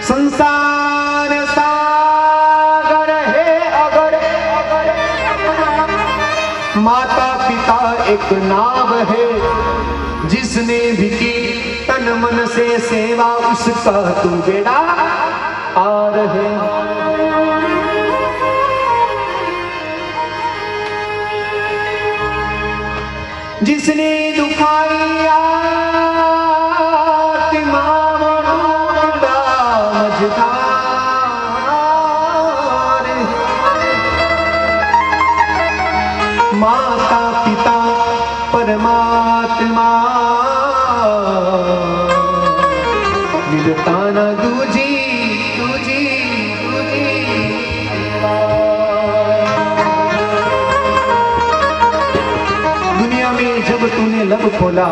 संसार सागर है अगर माता पिता एक नाव है, जिसने भी की तन मन से सेवा उसका तू बेड़ा पार है। जिसने दुखाई आत्मा मनोदा मझधार, माता पिता परमात्मा मिलता न दूजी दूजी दूजी। दुनिया में जब तूने लब खोला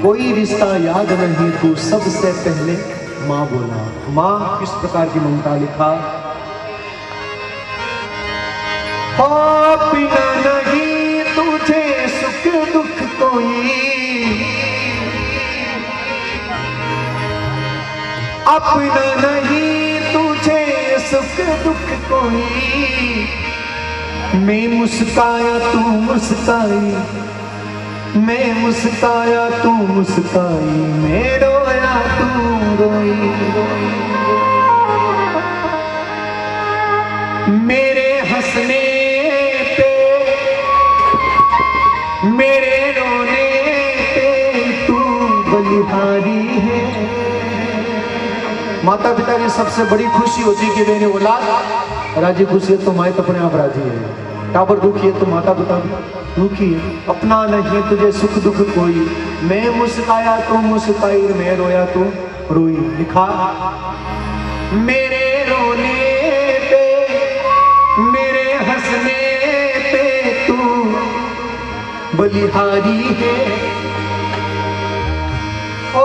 कोई रिश्ता याद नहीं, तू सबसे पहले माँ बोला। माँ किस प्रकार की ममता लिखा, बिना नहीं तुझे सुख दुख कोई, अपना नहीं तुझे सुख दुख कोई। मैं मुस्काया तू मुस्काई, मैं मुस्काया तू मुस्काई, मैं रोया तू रोई। मेरे हंसने पे मेरे रोने पे तू बलिहारी है। माता पिता की सबसे बड़ी खुशी होती है कि मेरी औलाद राजी खुशी है तो माँ तो अपने आप राजी है। टाबर दुखी है तो माता पिता दुखी है। अपना नहीं है तुझे सुख दुख कोई, मैं मुस्काया तू मुस्काई, मैं रोया तू रोई। लिखा मेरे रोने पे मेरे हंसने पे तू बलिहारी है। ओ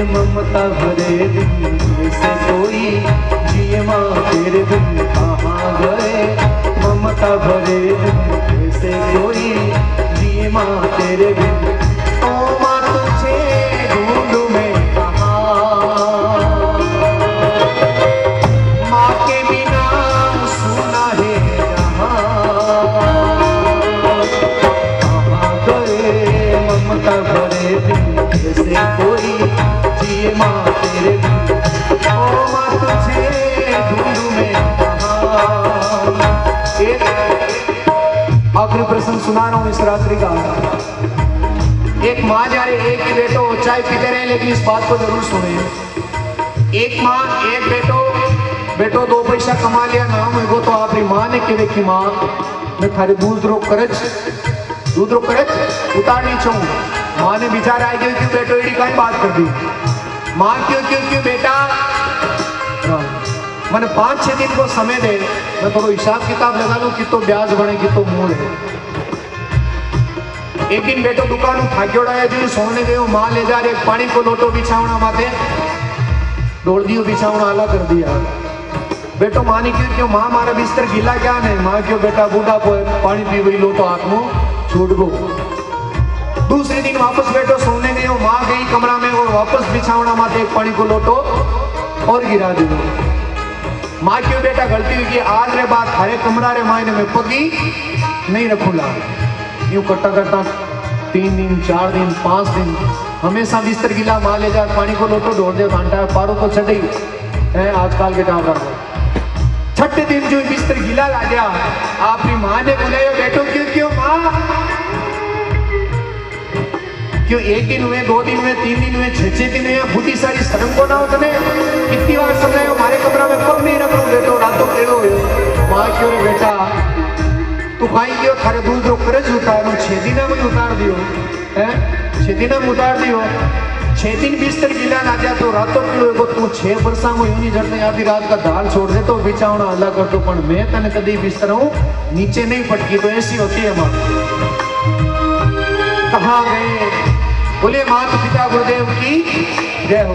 ममता भरे दिन से कोई जिए माँ तेरे दिन कहाँ गए। ममता भरे दिन से कोई जिए माँ तेरे बिन, ओ माँ तुझे ढूंढूं मैं कहाँ। माँ के बिना सुना है जहाँ, कहाँ गए ममता भरे दिन से आखिरी प्रसंग सुना रहा हूं इस रात्रि का। एक माँ जाने एक ही बेटो चाय पीते रहे, लेकिन इस बात को जरूर सुने। एक माँ एक बेटो 2 पैसा कमा लिया नाम वो तो आपकी माँ ने कहे कि माँ मैं थारे दूध रो करज उतारनी चाहूँ। माँ ने विचार आ गया क्यों बेटो एडी काई बात कर दी। माँ क्यों बेटा मैंने 5-6 दिन को समय दे, मैं थोड़ा हिसाब किताब लगा लूं कि तो ब्याज बने कि तो मूल है। एक दिन बेटो दुकान थाक्योड़ा है जो सोने गयो, माँ ले जा रहे पानी को लोटो बिछावना माथे दौड़ दियो, बिछावना अलग कर दिया। बेटो माँ ने क्यों माँ मारा बिस्तर गीला क्या नहीं। माँ क्यों बेटा बूढ़ा पानी पी गई लोटो हाथ में छूट गो। दूसरे दिन वापस बेटो सोने गयो, माँ गई कमरा में और वापस बिछावना माथे एक पानी को लोटो और गिरा दियो। माँ क्यों बेटा गलती हुई कि आज रे बात हरे कमरा रे मायने में पगी नहीं रखूला। यूं करता 3 दिन 4 दिन 5 दिन हमेशा बिस्तर गिला, माँ ले जा पानी को लोटो ढोल दे घंटा पारो तो चढ़ी है आजकल के टाइम पर। 6ठे दिन जो बिस्तर गिला ला गया, आपकी माँ ने बुलाया बेटो क्यों माँ क्यों 1 दिन हुए 2 दिन हुए 3 दिन हुए 6 दिन हुए फूटी सारी शर्म को ना हो तने कितनी बार समझायो हमारे कमरा में कब नहीं रखो बेटो रातों केड़ो हो। माँ क्यों बेटा तू खाई गयो थारे दूध रो करज उतारो 6 दिन में उतार दियो हैं 6 दिन में उतार दियो। 6 दिन बिस्तर गिला ना जा तो रातों केड़ो हो। तू 6 वर्षा में यूं नहीं जड़ने आधी रात का दाल छोड़ दे तो बिछावना अलग कर दो, पण मैं तने कदी बिस्तर हूं नीचे नहीं पटकी। तो ऐसी होती है माँ। कहाँ गए बोले माता पिता गुरुदेव की जय हो।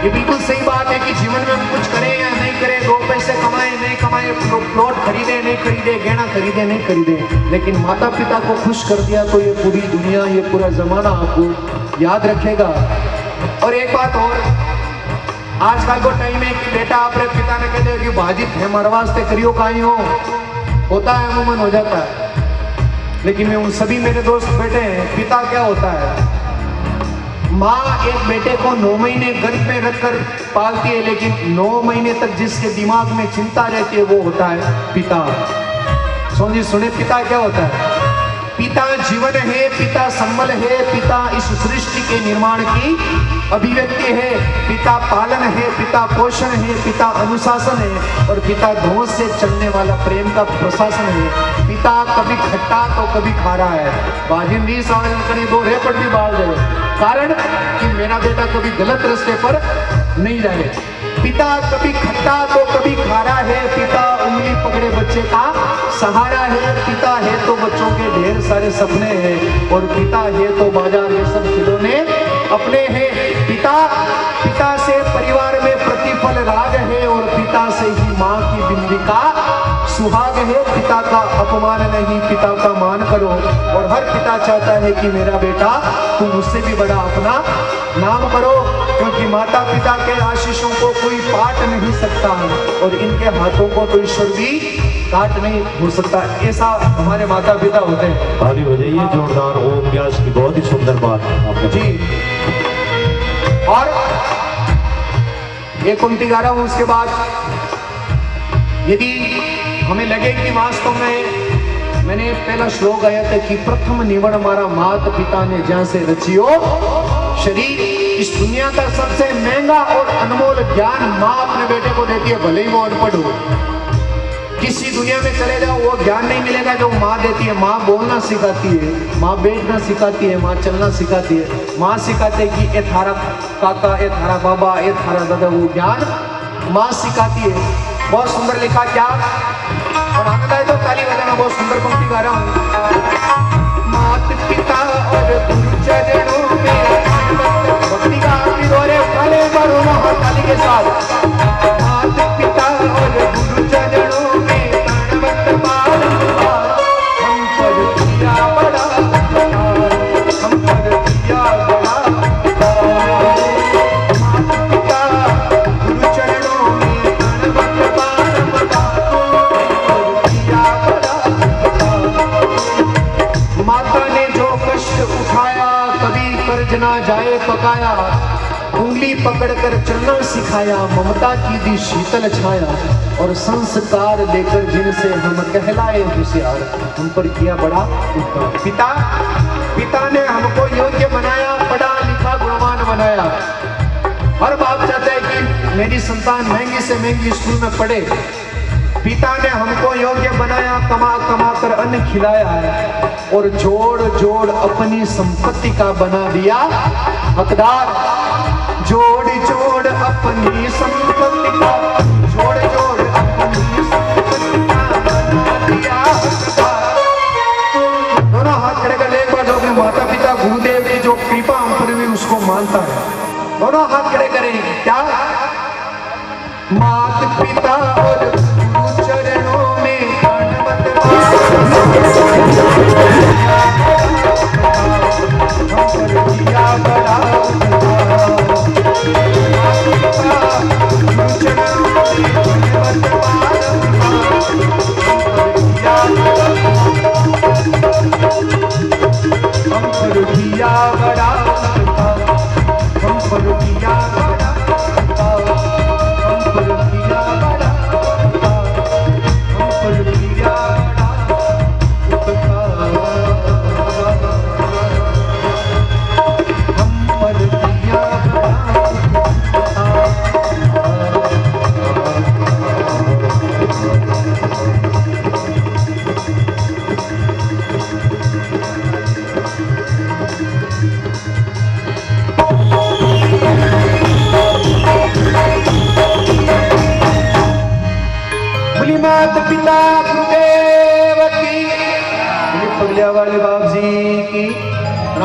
ये बिल्कुल सही बात है कि जीवन में हम कुछ करें या नहीं करें, 2 पैसे कमाए नहीं कमाए, प्लॉट खरीदे नहीं खरीदे, गहना खरीदे नहीं खरीदे, लेकिन माता पिता को खुश कर दिया तो ये पूरी दुनिया ये पूरा जमाना आपको याद रखेगा। और एक बात और, आजकल को टाइम है कि बेटा अपने पिता ने कहते हो कि भाजी थे मारे वास्ते करियो काई हो, होता है अमूमन हो जाता है। लेकिन मैं उन सभी मेरे दोस्त बेटे हैं, पिता क्या होता है। माँ एक बेटे को 9 महीने गर्भ में रखकर पालती है, लेकिन 9 महीने तक जिसके दिमाग में चिंता रहती है वो होता है पिता। सोनी सुने पिता क्या होता है। पिता जीवन है, पिता संबल है, पिता इस सृष्टि के निर्माण की अभिव्यक्ति है, पिता पालन है, पिता पोषण है, पिता अनुशासन है और पिता धोस से चलने वाला प्रेम का प्रशासन है। पिता कभी खट्टा तो कभी खारा है। बाजिंदी सावन करी 2 रेपट भी बाल दे, कारण कि मेरा बेटा कभी गलत रास्ते पर नहीं जाए। पिता कभी खट्टा तो कभी खारा है, पिता उंगली पकड़े बच्चे का सहारा है, पिता है तो बच्चों के ढेर सारे सपने हैं और पिता है तो बाजार में सब खिलौने अपने हैं। पिता से परिवार में प्रतिफल राग है और पिता से ही माँ की बिंदी का सुहाग है। पिता का अपमान नहीं, पिता का मान करो। और हर पिता चाहता है कि मेरा बेटा तुम मुझसे भी बड़ा अपना नाम करो, क्योंकि माता पिता के आशीषों को कोई पाट नहीं सकता और इनके हाथों को तो ईश्वर भी काट नहीं हो सकता। ऐसा हमारे माता पिता होते हैं। ताली बजाइए जोरदार। ओम व्यास की बहुत ही सुंदर बात आपने जी। और एक पंक्ति गा रहा हूं, उसके बाद यदि हमें लगे कि वास्तव में मैंने पहला श्लोक गाया था कि प्रथम निवण हमारा माता पिता ने जहां से रचियो शरीर। इस दुनिया का सबसे महंगा और अनमोल ज्ञान माँ अपने बेटे को देती है, भले ही वो अनपढ़ हो। किसी दुनिया में चले जाओ वो ज्ञान नहीं मिलेगा जो माँ देती है। माँ बोलना सिखाती है, माँ बैठना सिखाती है, माँ चलना सिखाती है, माँ सिखाती है कि ए थारा काका, ए थारा बाबा, ए थारा दादा, वो ज्ञान माँ सिखाती है। बहुत सुंदर लिखा क्या, और आनंद आए तो ताली बजाना। बहुत सुंदर पंक्ति गा रहा हूँ। माता पिता और गुरु चरणों में भक्ति का दौरे उठाले बड़ों ताली के साथ। माता पिता और गुरु चरणों में प्रणवत बारंबार हम पर दिया बड़ा, हम पर दिया बड़ा। माता पिता गुरु चरणों में प्रणवत बारंबार हम पर दिया बड़ा। माता ने जो कष्ट उठाया कभी कर्ज ना जाए पकाया, उंगली पकड़कर चलना सिखाया, ममता की दी शीतल छाया, और संस्कार लेकर जिनसे हम कहलाए होशियार, उन पर किया बड़ा उपकार। पिता ने हमको योग्य बनाया, पढ़ा लिखा गुणवान बनाया। हर बाप चाहता है कि मेरी संतान महंगी से महंगी स्कूल में पढ़े। पिता ने हमको योग्य बनाया, कमा कमा कर अन्न खिलाया है, और जोड़ जोड़ अपनी संपत्ति का बना दिया हकदार। जोड़ जोड़ अपनी संपत्ति का, जोड़ जोड़ अपनी संपत्ति का बना दिया हकदार। दोनों हाथ खड़े कर ले, एक बार जो अपने माता पिता गुरुदेव की जो कृपा हम पर हुई उसको मानता है, दोनों हाथ खड़े करें। क्या माता पिता और गुरु चरणों में दंडवत किया बड़ा माता पिता गुरुदेव की, पगलिया वाले बाप जी की।